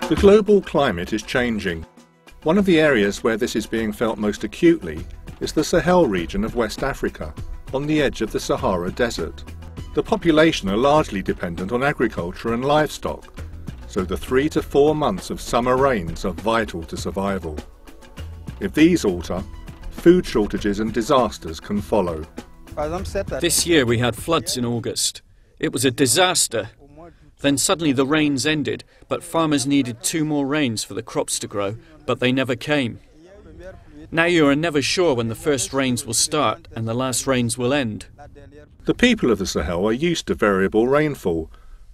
The global climate is changing. One of the areas where this is being felt most acutely is the Sahel region of West Africa, on the edge of the Sahara Desert. The population are largely dependent on agriculture and livestock, so the 3 to 4 months of summer rains are vital to survival. If these alter, food shortages and disasters can follow. This year we had floods in August. It was a disaster. Then suddenly the rains ended, but farmers needed 2 more rains for the crops to grow, but they never came. Now you are never sure when the first rains will start and the last rains will end. The people of the Sahel are used to variable rainfall,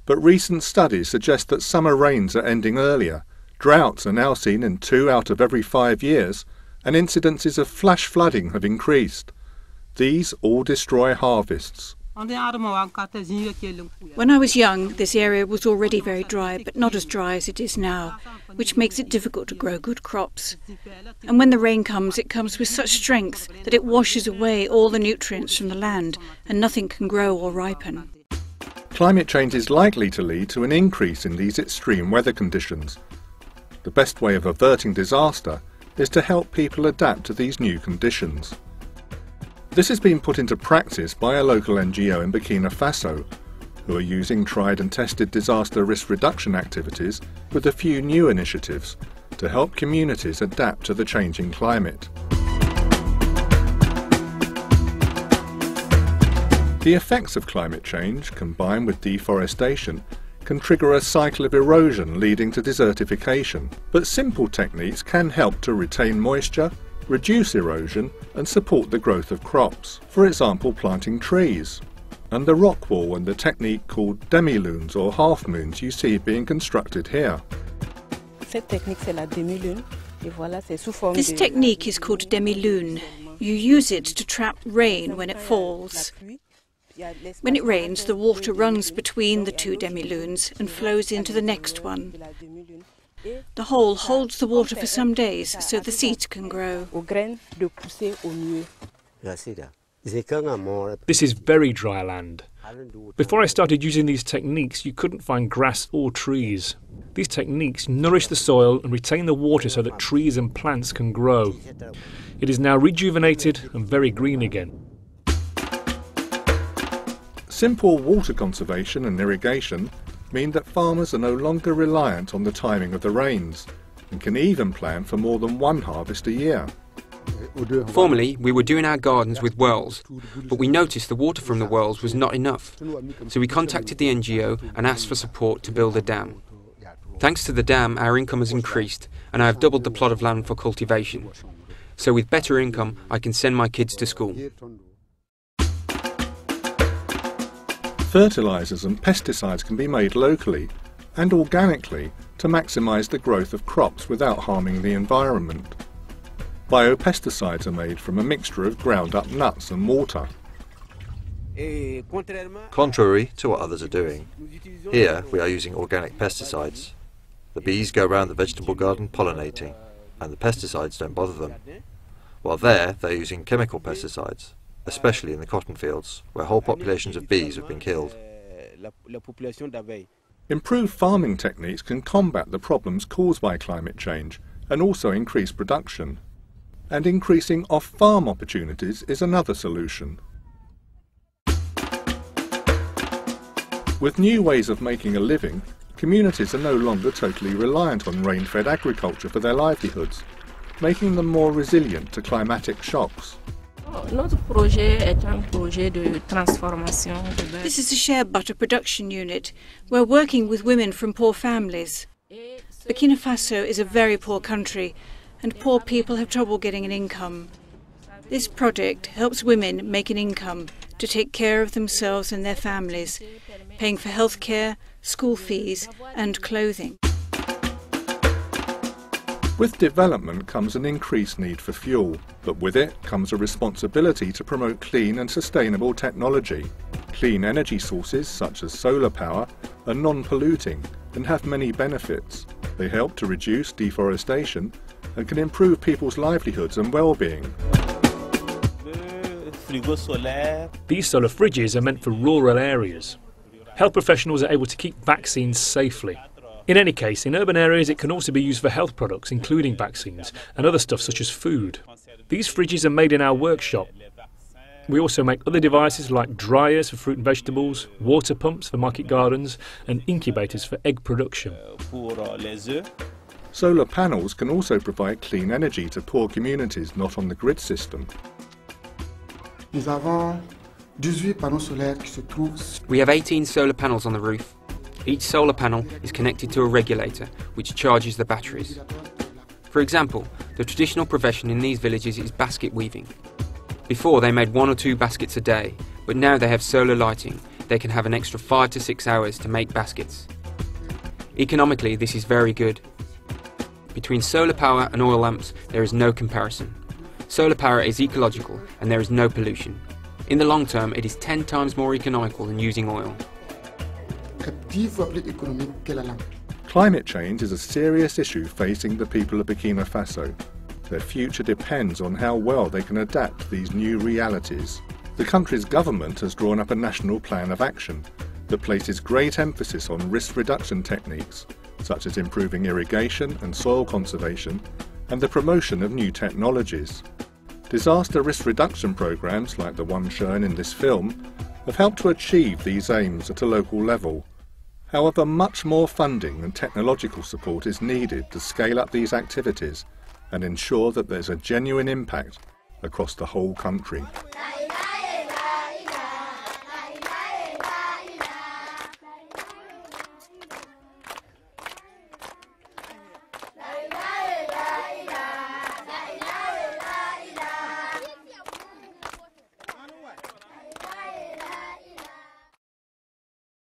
but recent studies suggest that summer rains are ending earlier. Droughts are now seen in 2 out of every 5 years, and incidences of flash flooding have increased. These all destroy harvests. When I was young, this area was already very dry, but not as dry as it is now, which makes it difficult to grow good crops. And when the rain comes, it comes with such strength that it washes away all the nutrients from the land, and nothing can grow or ripen. Climate change is likely to lead to an increase in these extreme weather conditions. The best way of averting disaster is to help people adapt to these new conditions. This has been put into practice by a local NGO in Burkina Faso, who are using tried and tested disaster risk reduction activities with a few new initiatives to help communities adapt to the changing climate. The effects of climate change, combined with deforestation, can trigger a cycle of erosion leading to desertification, but simple techniques can help to retain moisture, reduce erosion and support the growth of crops, for example planting trees. And the rock wall and the technique called demi-lunes or half-moons you see being constructed here. This technique is called demi-lune. You use it to trap rain when it falls. When it rains, the water runs between the 2 demi-lunes and flows into the next one. The hole holds the water for some days so the seeds can grow. This is very dry land. Before I started using these techniques, you couldn't find grass or trees. These techniques nourish the soil and retain the water so that trees and plants can grow. It is now rejuvenated and very green again. Simple water conservation and irrigation mean that farmers are no longer reliant on the timing of the rains and can even plan for more than 1 harvest a year. Formerly, we were doing our gardens with wells, but we noticed the water from the wells was not enough, so we contacted the NGO and asked for support to build a dam. Thanks to the dam, our income has increased and I have doubled the plot of land for cultivation. So with better income, I can send my kids to school. Fertilisers and pesticides can be made locally and organically to maximise the growth of crops without harming the environment. Biopesticides are made from a mixture of ground-up nuts and water. Contrary to what others are doing, here we are using organic pesticides. The bees go around the vegetable garden pollinating, and the pesticides don't bother them. While there, they're using chemical pesticides, especially in the cotton fields, where whole populations of bees have been killed. Improved farming techniques can combat the problems caused by climate change and also increase production. And increasing off-farm opportunities is another solution. With new ways of making a living, communities are no longer totally reliant on rain-fed agriculture for their livelihoods, making them more resilient to climatic shocks. This is a shea butter production unit. We're working with women from poor families. Burkina Faso is a very poor country, and poor people have trouble getting an income. This project helps women make an income to take care of themselves and their families, paying for health care, school fees and clothing. With development comes an increased need for fuel, but with it comes a responsibility to promote clean and sustainable technology. Clean energy sources such as solar power are non-polluting and have many benefits. They help to reduce deforestation and can improve people's livelihoods and well-being. These solar fridges are meant for rural areas. Health professionals are able to keep vaccines safely. In any case, in urban areas it can also be used for health products, including vaccines, and other stuff such as food. These fridges are made in our workshop. We also make other devices like dryers for fruit and vegetables, water pumps for market gardens, and incubators for egg production. Solar panels can also provide clean energy to poor communities not on the grid system. We have 18 solar panels on the roof. Each solar panel is connected to a regulator which charges the batteries. For example, the traditional profession in these villages is basket weaving. Before they made 1 or 2 baskets a day, but now they have solar lighting. They can have an extra 5 to 6 hours to make baskets. Economically, this is very good. Between solar power and oil lamps, there is no comparison. Solar power is ecological and there is no pollution. In the long term, it is 10 times more economical than using oil. Climate change is a serious issue facing the people of Burkina Faso. Their future depends on how well they can adapt to these new realities. The country's government has drawn up a national plan of action that places great emphasis on risk reduction techniques, such as improving irrigation and soil conservation, and the promotion of new technologies. Disaster risk reduction programs, like the one shown in this film, have helped to achieve these aims at a local level. However, much more funding and technological support is needed to scale up these activities and ensure that there's a genuine impact across the whole country.